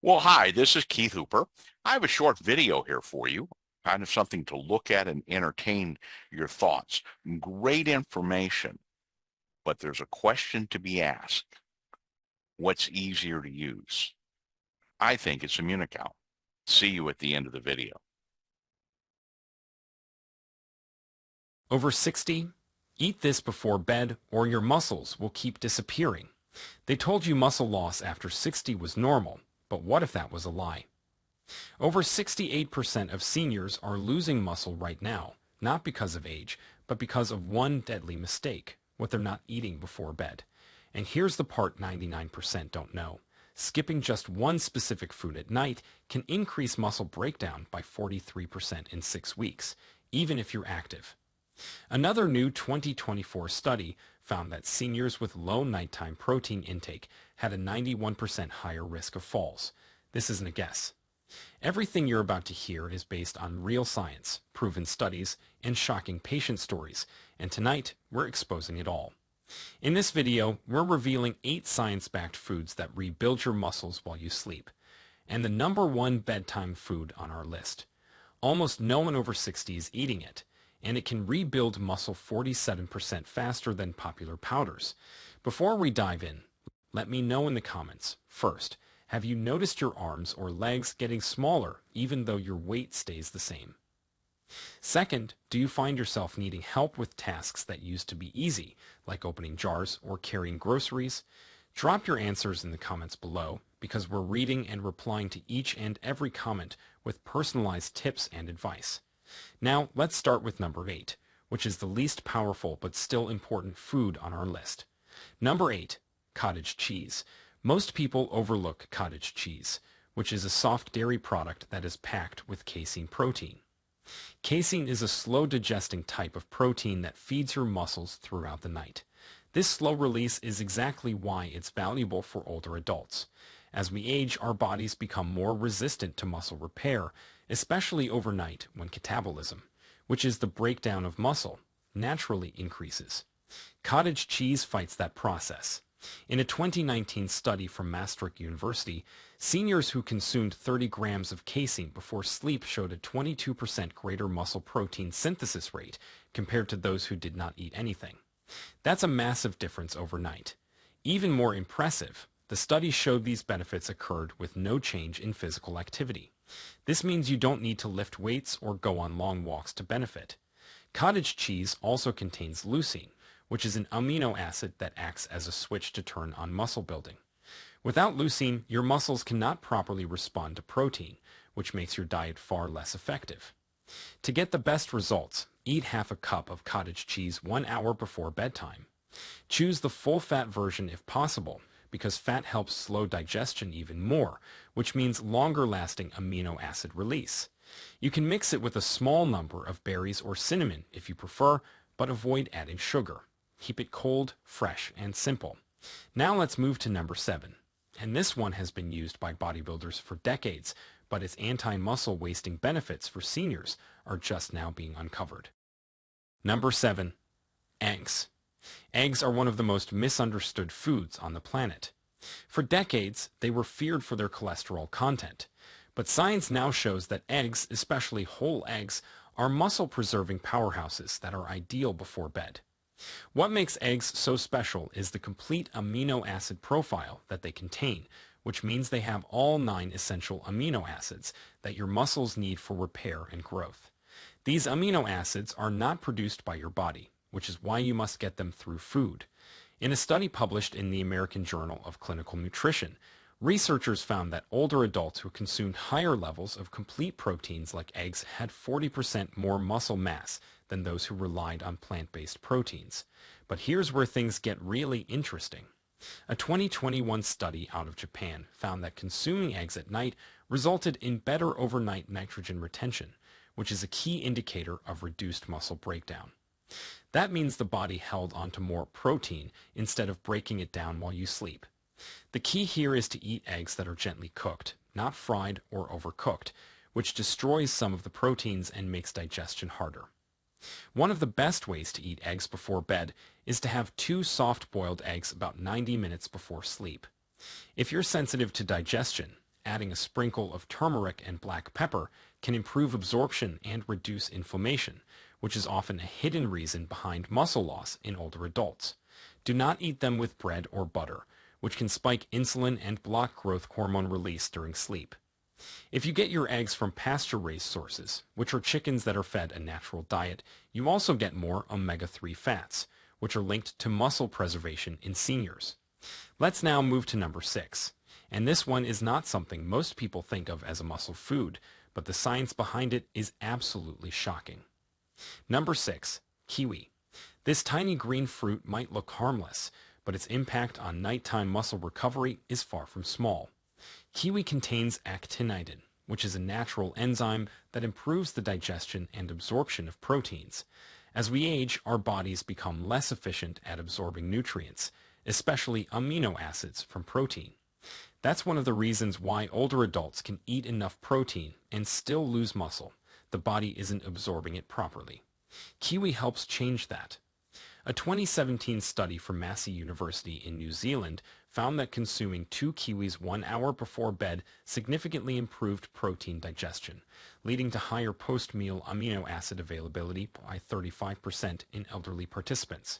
Well, hi, this is Keith Hooper. I have a short video here for you, kind of something to look at and entertain your thoughts. Great information, but there's a question to be asked. What's easier to use? I think it's Immunocal. See you at the end of the video. Over 60? Eat this before bed or your muscles will keep disappearing. They told you muscle loss after 60 was normal, but what if that was a lie? Over 68% of seniors are losing muscle right now, not because of age, but because of one deadly mistake, what they're not eating before bed. And here's the part 99% don't know. Skipping just one specific food at night can increase muscle breakdown by 43% in 6 weeks, even if you're active. Another new 2024 study found that seniors with low nighttime protein intake had a 91% higher risk of falls. This isn't a guess. Everything you're about to hear is based on real science, proven studies, and shocking patient stories, and tonight we're exposing it all. In this video, we're revealing 8 science-backed foods that rebuild your muscles while you sleep, and the #1 bedtime food on our list. Almost no one over 60 is eating it, and it can rebuild muscle 47% faster than popular powders. Before we dive in, let me know in the comments. First, have you noticed your arms or legs getting smaller even though your weight stays the same? Second, do you find yourself needing help with tasks that used to be easy, like opening jars or carrying groceries? Drop your answers in the comments below, because we're reading and replying to each and every comment with personalized tips and advice. Now, let's start with number 8, which is the least powerful but still important food on our list. Number 8, cottage cheese. Most people overlook cottage cheese, which is a soft dairy product that is packed with casein protein. Casein is a slow-digesting type of protein that feeds your muscles throughout the night. This slow release is exactly why it's valuable for older adults. As we age, our bodies become more resistant to muscle repair, especially overnight when catabolism, which is the breakdown of muscle, naturally increases. Cottage cheese fights that process. In a 2019 study from Maastricht University, seniors who consumed 30 grams of casein before sleep showed a 22% greater muscle protein synthesis rate compared to those who did not eat anything. That's a massive difference overnight. Even more impressive, the study showed these benefits occurred with no change in physical activity. This means you don't need to lift weights or go on long walks to benefit. Cottage cheese also contains leucine, which is an amino acid that acts as a switch to turn on muscle building. Without leucine, your muscles cannot properly respond to protein, which makes your diet far less effective. To get the best results, eat half a cup of cottage cheese 1 hour before bedtime. Choose the full-fat version if possible, because fat helps slow digestion even more, which means longer-lasting amino acid release. You can mix it with a small number of berries or cinnamon if you prefer, but avoid adding sugar. Keep it cold, fresh, and simple. Now let's move to number 7. And this one has been used by bodybuilders for decades, but its anti-muscle wasting benefits for seniors are just now being uncovered. Number 7. Eggs. Eggs are one of the most misunderstood foods on the planet. For decades, they were feared for their cholesterol content. But science now shows that eggs, especially whole eggs, are muscle-preserving powerhouses that are ideal before bed. What makes eggs so special is the complete amino acid profile that they contain, which means they have all 9 essential amino acids that your muscles need for repair and growth. These amino acids are not produced by your body, which is why you must get them through food. In a study published in the American Journal of Clinical Nutrition, researchers found that older adults who consumed higher levels of complete proteins like eggs had 40% more muscle mass than those who relied on plant-based proteins. But here's where things get really interesting. A 2021 study out of Japan found that consuming eggs at night resulted in better overnight nitrogen retention, which is a key indicator of reduced muscle breakdown. That means the body held onto more protein instead of breaking it down while you sleep. The key here is to eat eggs that are gently cooked, not fried or overcooked, which destroys some of the proteins and makes digestion harder. One of the best ways to eat eggs before bed is to have 2 soft-boiled eggs about 90 minutes before sleep. If you're sensitive to digestion, adding a sprinkle of turmeric and black pepper can improve absorption and reduce inflammation, which is often a hidden reason behind muscle loss in older adults. Do not eat them with bread or butter, which can spike insulin and block growth hormone release during sleep. If you get your eggs from pasture-raised sources, which are chickens that are fed a natural diet, you also get more omega-3 fats, which are linked to muscle preservation in seniors. Let's now move to number 6. And this one is not something most people think of as a muscle food, but the science behind it is absolutely shocking. Number 6. Kiwi. This tiny green fruit might look harmless, but its impact on nighttime muscle recovery is far from small. Kiwi contains actinidin, which is a natural enzyme that improves the digestion and absorption of proteins. As we age, our bodies become less efficient at absorbing nutrients, especially amino acids from protein. That's one of the reasons why older adults can eat enough protein and still lose muscle. The body isn't absorbing it properly. Kiwi helps change that. A 2017 study from Massey University in New Zealand found that consuming 2 kiwis 1 hour before bed significantly improved protein digestion, leading to higher post-meal amino acid availability by 35% in elderly participants.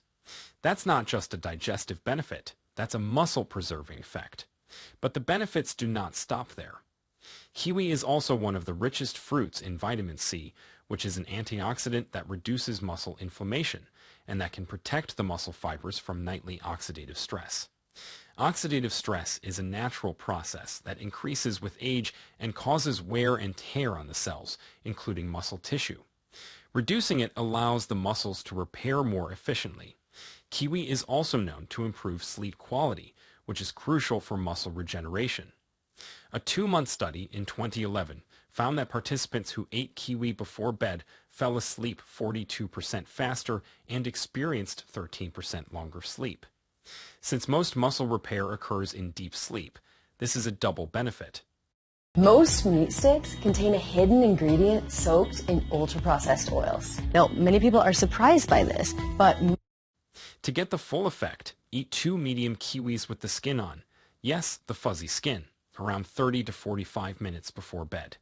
That's not just a digestive benefit, that's a muscle-preserving effect. But the benefits do not stop there. Kiwi is also one of the richest fruits in vitamin C, which is an antioxidant that reduces muscle inflammation and that can protect the muscle fibers from nightly oxidative stress. Oxidative stress is a natural process that increases with age and causes wear and tear on the cells, including muscle tissue. Reducing it allows the muscles to repair more efficiently. Kiwi is also known to improve sleep quality, which is crucial for muscle regeneration. A 2-month study in 2011 found that participants who ate kiwi before bed fell asleep 42% faster and experienced 13% longer sleep. Since most muscle repair occurs in deep sleep, this is a double benefit. Most meat sticks contain a hidden ingredient soaked in ultra-processed oils. Now, many people are surprised by this, but to get the full effect, eat 2 medium kiwis with the skin on. Yes, the fuzzy skin, around 30 to 45 minutes before bed.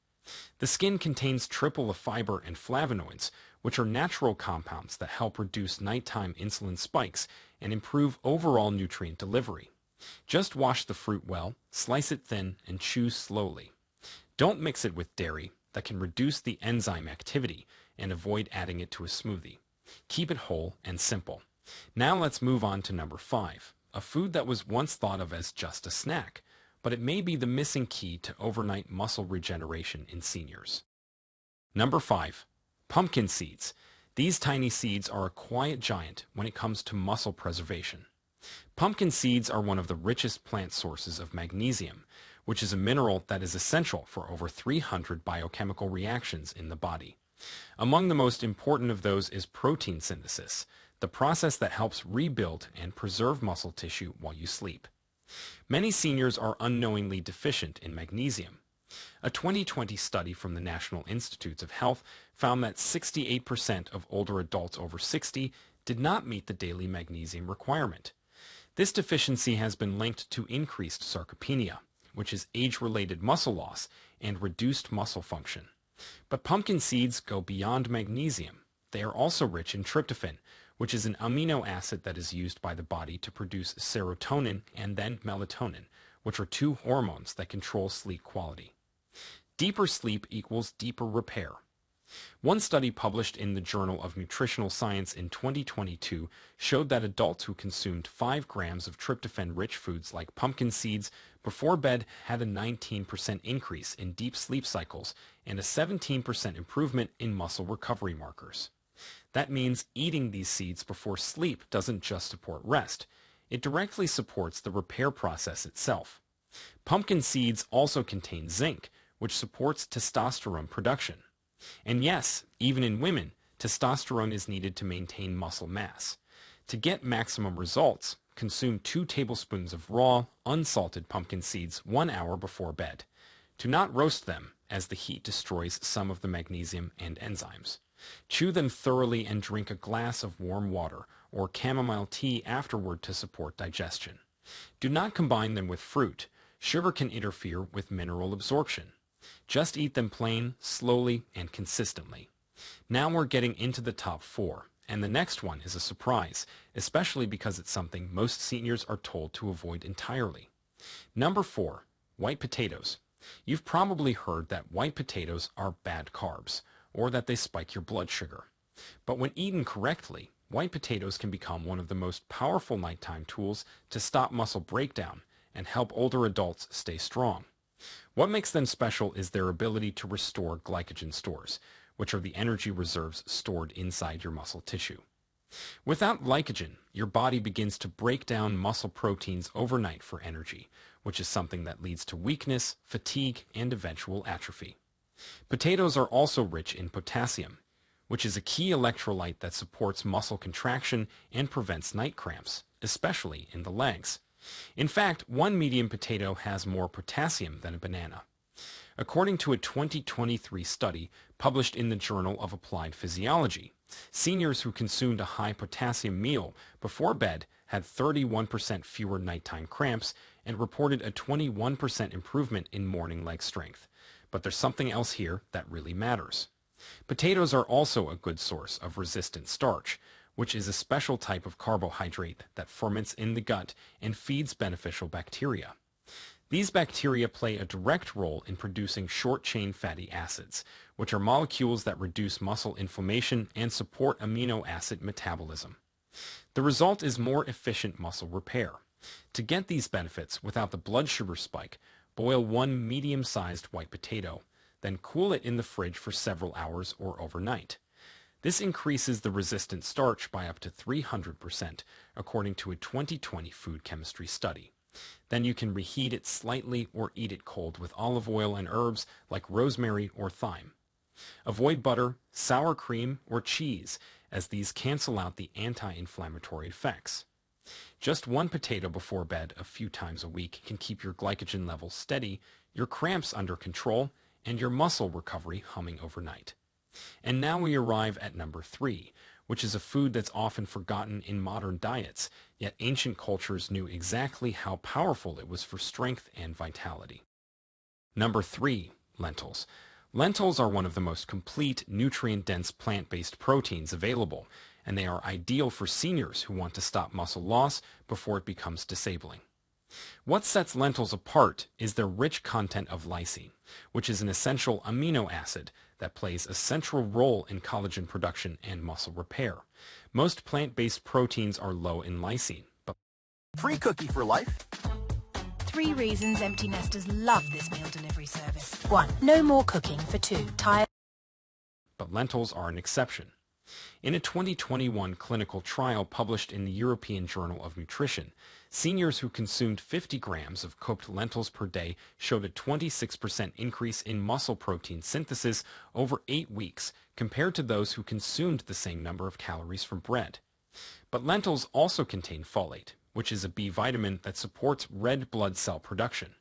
The skin contains triple the fiber and flavonoids, which are natural compounds that help reduce nighttime insulin spikes and improve overall nutrient delivery. Just wash the fruit well, slice it thin, and chew slowly. Don't mix it with dairy that can reduce the enzyme activity, and avoid adding it to a smoothie. Keep it whole and simple. Now let's move on to number 5, a food that was once thought of as just a snack, but it may be the missing key to overnight muscle regeneration in seniors. Number 5. Pumpkin seeds. These tiny seeds are a quiet giant when it comes to muscle preservation. Pumpkin seeds are one of the richest plant sources of magnesium, which is a mineral that is essential for over 300 biochemical reactions in the body. Among the most important of those is protein synthesis, the process that helps rebuild and preserve muscle tissue while you sleep. Many seniors are unknowingly deficient in magnesium. A 2020 study from the National Institutes of Health found that 68% of older adults over 60 did not meet the daily magnesium requirement. This deficiency has been linked to increased sarcopenia, which is age-related muscle loss and reduced muscle function. But pumpkin seeds go beyond magnesium. They are also rich in tryptophan, which is an amino acid that is used by the body to produce serotonin and then melatonin, which are 2 hormones that control sleep quality. Deeper sleep equals deeper repair. One study published in the Journal of Nutritional Science in 2022 showed that adults who consumed 5 grams of tryptophan-rich foods like pumpkin seeds before bed had a 19% increase in deep sleep cycles and a 17% improvement in muscle recovery markers. That means eating these seeds before sleep doesn't just support rest. It directly supports the repair process itself. Pumpkin seeds also contain zinc, which supports testosterone production. And yes, even in women, testosterone is needed to maintain muscle mass. To get maximum results, consume 2 tablespoons of raw, unsalted pumpkin seeds 1 hour before bed. Do not roast them, as the heat destroys some of the magnesium and enzymes. Chew them thoroughly and drink a glass of warm water or chamomile tea afterward to support digestion. Do not combine them with fruit. Sugar can interfere with mineral absorption. Just eat them plain, slowly, and consistently. Now we're getting into the top 4, and the next one is a surprise, especially because it's something most seniors are told to avoid entirely. Number 4, white potatoes. You've probably heard that white potatoes are bad carbs, or that they spike your blood sugar. But when eaten correctly, white potatoes can become one of the most powerful nighttime tools to stop muscle breakdown and help older adults stay strong. What makes them special is their ability to restore glycogen stores, which are the energy reserves stored inside your muscle tissue. Without glycogen, your body begins to break down muscle proteins overnight for energy, which is something that leads to weakness, fatigue, and eventual atrophy. Potatoes are also rich in potassium, which is a key electrolyte that supports muscle contraction and prevents night cramps, especially in the legs. In fact, one medium potato has more potassium than a banana. According to a 2023 study published in the Journal of Applied Physiology, seniors who consumed a high potassium meal before bed had 31% fewer nighttime cramps and reported a 21% improvement in morning leg strength. But there's something else here that really matters. Potatoes are also a good source of resistant starch, which is a special type of carbohydrate that ferments in the gut and feeds beneficial bacteria. These bacteria play a direct role in producing short-chain fatty acids, which are molecules that reduce muscle inflammation and support amino acid metabolism. The result is more efficient muscle repair. To get these benefits without the blood sugar spike, boil one medium-sized white potato, then cool it in the fridge for several hours or overnight. This increases the resistant starch by up to 300%, according to a 2020 food chemistry study. Then you can reheat it slightly or eat it cold with olive oil and herbs like rosemary or thyme. Avoid butter, sour cream, or cheese, as these cancel out the anti-inflammatory effects. Just one potato before bed a few times a week can keep your glycogen levels steady, your cramps under control, and your muscle recovery humming overnight. And now we arrive at number 3, which is a food that's often forgotten in modern diets, yet ancient cultures knew exactly how powerful it was for strength and vitality. Number 3, lentils. Lentils are one of the most complete, nutrient-dense plant-based proteins available, and they are ideal for seniors who want to stop muscle loss before it becomes disabling. What sets lentils apart is their rich content of lysine, which is an essential amino acid that plays a central role in collagen production and muscle repair. Most plant-based proteins are low in lysine, but Free cookie for life. 3 reasons empty nesters love this meal delivery service. 1. No more cooking for 2. Tired. lentils are an exception. In a 2021 clinical trial published in the European Journal of Nutrition, seniors who consumed 50 grams of cooked lentils per day showed a 26% increase in muscle protein synthesis over 8 weeks compared to those who consumed the same number of calories from bread. But lentils also contain folate, which is a B vitamin that supports red blood cell production.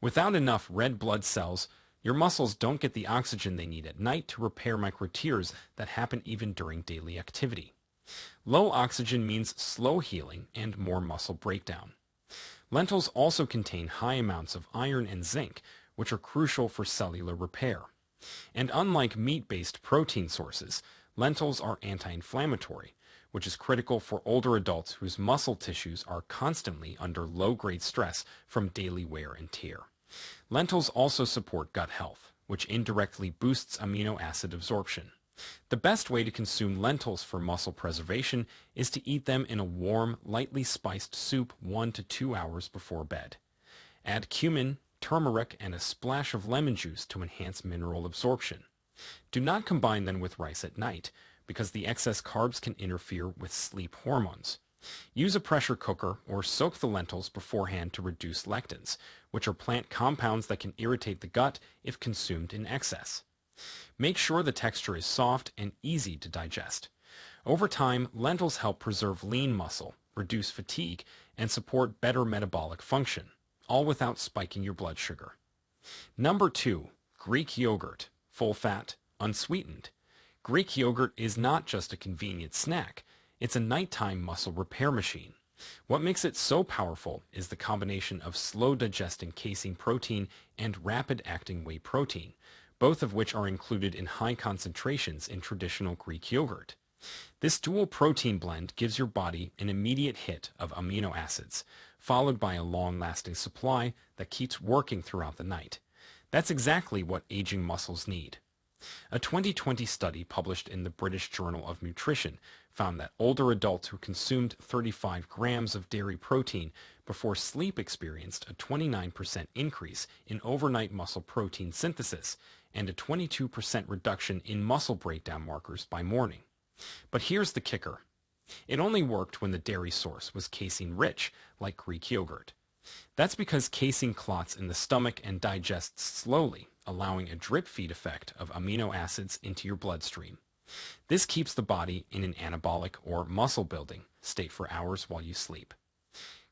Without enough red blood cells, your muscles don't get the oxygen they need at night to repair microtears that happen even during daily activity. Low oxygen means slow healing and more muscle breakdown. Lentils also contain high amounts of iron and zinc, which are crucial for cellular repair. And unlike meat-based protein sources, lentils are anti-inflammatory, which is critical for older adults whose muscle tissues are constantly under low-grade stress from daily wear and tear. Lentils also support gut health, which indirectly boosts amino acid absorption. The best way to consume lentils for muscle preservation is to eat them in a warm, lightly spiced soup 1 to 2 hours before bed. Add cumin, turmeric, and a splash of lemon juice to enhance mineral absorption. Do not combine them with rice at night, because the excess carbs can interfere with sleep hormones. Use a pressure cooker or soak the lentils beforehand to reduce lectins, which are plant compounds that can irritate the gut if consumed in excess. Make sure the texture is soft and easy to digest. Over time, lentils help preserve lean muscle, reduce fatigue, and support better metabolic function, all without spiking your blood sugar. Number 2, Greek yogurt, full fat, unsweetened. Greek yogurt is not just a convenient snack. It's a nighttime muscle repair machine. What makes it so powerful is the combination of slow-digesting casein protein and rapid-acting whey protein, both of which are included in high concentrations in traditional Greek yogurt. This dual protein blend gives your body an immediate hit of amino acids, followed by a long-lasting supply that keeps working throughout the night. That's exactly what aging muscles need. A 2020 study published in the British Journal of Nutrition found that older adults who consumed 35 grams of dairy protein before sleep experienced a 29% increase in overnight muscle protein synthesis and a 22% reduction in muscle breakdown markers by morning. But here's the kicker. It only worked when the dairy source was casein-rich, like Greek yogurt. That's because casein clots in the stomach and digests slowly, allowing a drip feed effect of amino acids into your bloodstream. This keeps the body in an anabolic or muscle-building state for hours while you sleep.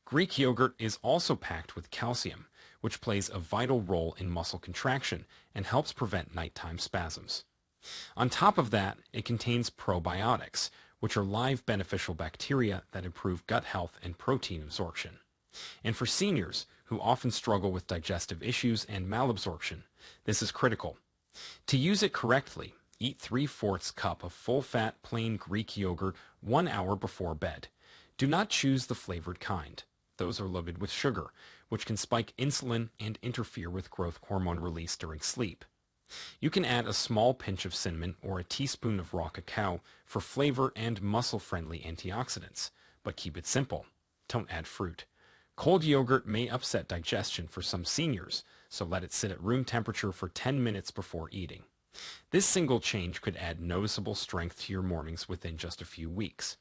Greek yogurt is also packed with calcium, which plays a vital role in muscle contraction and helps prevent nighttime spasms. On top of that, it contains probiotics, which are live beneficial bacteria that improve gut health and protein absorption. And for seniors who often struggle with digestive issues and malabsorption, this is critical. To use it correctly, eat 3/4 cup of full-fat plain Greek yogurt 1 hour before bed. Do not choose the flavored kind. Those are loaded with sugar, which can spike insulin and interfere with growth hormone release during sleep. You can add a small pinch of cinnamon or a teaspoon of raw cacao for flavor and muscle-friendly antioxidants, but keep it simple. Don't add fruit. Cold yogurt may upset digestion for some seniors, so let it sit at room temperature for 10 minutes before eating. This single change could add noticeable strength to your mornings within just a few weeks.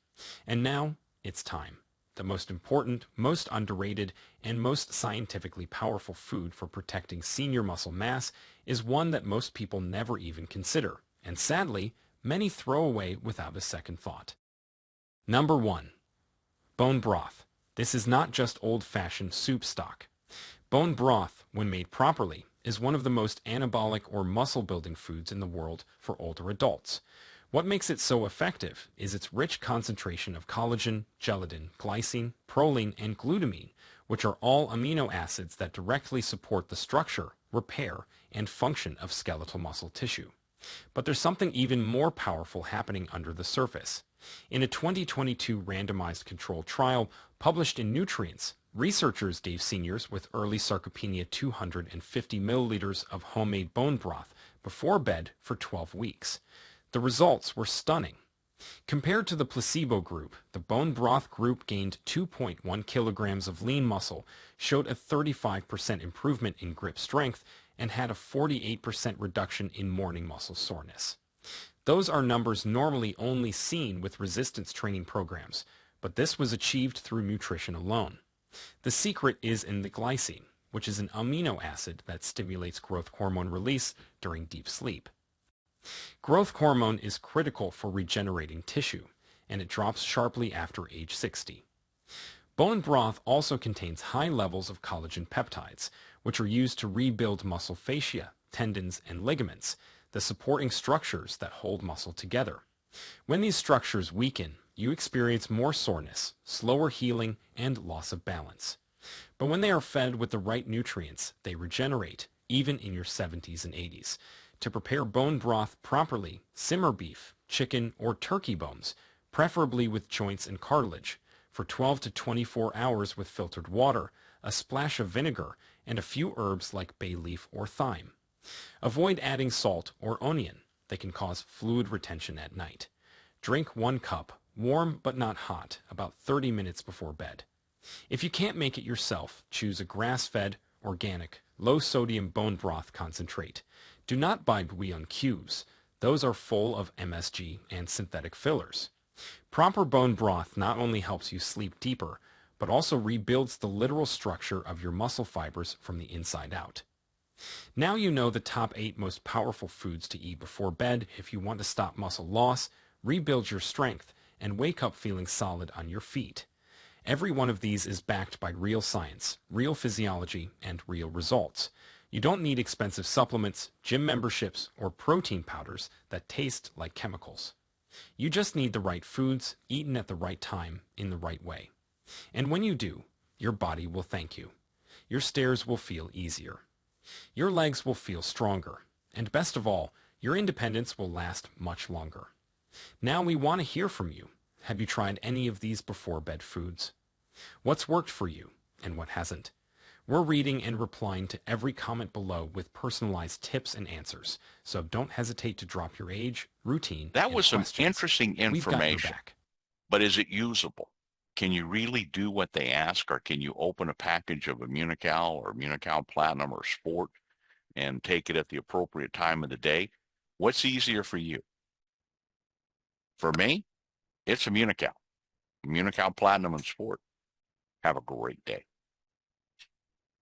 And now, it's time. The most important, most underrated, and most scientifically powerful food for protecting senior muscle mass is one that most people never even consider, and sadly, many throw away without a second thought. Number 1. Bone broth. This is not just old-fashioned soup stock. Bone broth, when made properly, is one of the most anabolic or muscle-building foods in the world for older adults. What makes it so effective is its rich concentration of collagen, gelatin, glycine, proline, and glutamine, which are all amino acids that directly support the structure, repair, and function of skeletal muscle tissue. But there's something even more powerful happening under the surface. In a 2022 randomized controlled trial published in Nutrients, researchers gave seniors with early sarcopenia 250 milliliters of homemade bone broth before bed for 12 weeks. The results were stunning. Compared to the placebo group, the bone broth group gained 2.1 kilograms of lean muscle, showed a 35% improvement in grip strength, and had a 48% reduction in morning muscle soreness. Those are numbers normally only seen with resistance training programs, but this was achieved through nutrition alone. The secret is in the glycine, which is an amino acid that stimulates growth hormone release during deep sleep. Growth hormone is critical for regenerating tissue, and it drops sharply after age 60. Bone broth also contains high levels of collagen peptides, which are used to rebuild muscle fascia, tendons, and ligaments, the supporting structures that hold muscle together. When these structures weaken, you experience more soreness, slower healing, and loss of balance. But when they are fed with the right nutrients, they regenerate, even in your 70s and 80s. To prepare bone broth properly, simmer beef, chicken, or turkey bones, preferably with joints and cartilage, for 12 to 24 hours with filtered water, a splash of vinegar, and a few herbs like bay leaf or thyme. Avoid adding salt or onion. They can cause fluid retention at night. Drink 1 cup, warm but not hot, about 30 minutes before bed. If you can't make it yourself, choose a grass-fed, organic, low-sodium bone broth concentrate. Do not buy bouillon cubes. Those are full of MSG and synthetic fillers. Proper bone broth not only helps you sleep deeper, but also rebuilds the literal structure of your muscle fibers from the inside out. Now you know the top 8 most powerful foods to eat before bed if you want to stop muscle loss, rebuild your strength, and wake up feeling solid on your feet. Every one of these is backed by real science, real physiology, and real results. You don't need expensive supplements, gym memberships, or protein powders that taste like chemicals. You just need the right foods, eaten at the right time, in the right way. And when you do, your body will thank you. Your stairs will feel easier. Your legs will feel stronger. And best of all, your independence will last much longer. Now we want to hear from you. Have you tried any of these before bed foods? What's worked for you and what hasn't? We're reading and replying to every comment below with personalized tips and answers, so don't hesitate to drop your age, routine, That and was some questions. interesting We've got your information, back. but is it usable? Can you really do what they ask, or can you open a package of Immunocal or Immunocal Platinum or Sport and take it at the appropriate time of the day? What's easier for you? For me, it's Immunocal. Immunocal Platinum and Sport. Have a great day.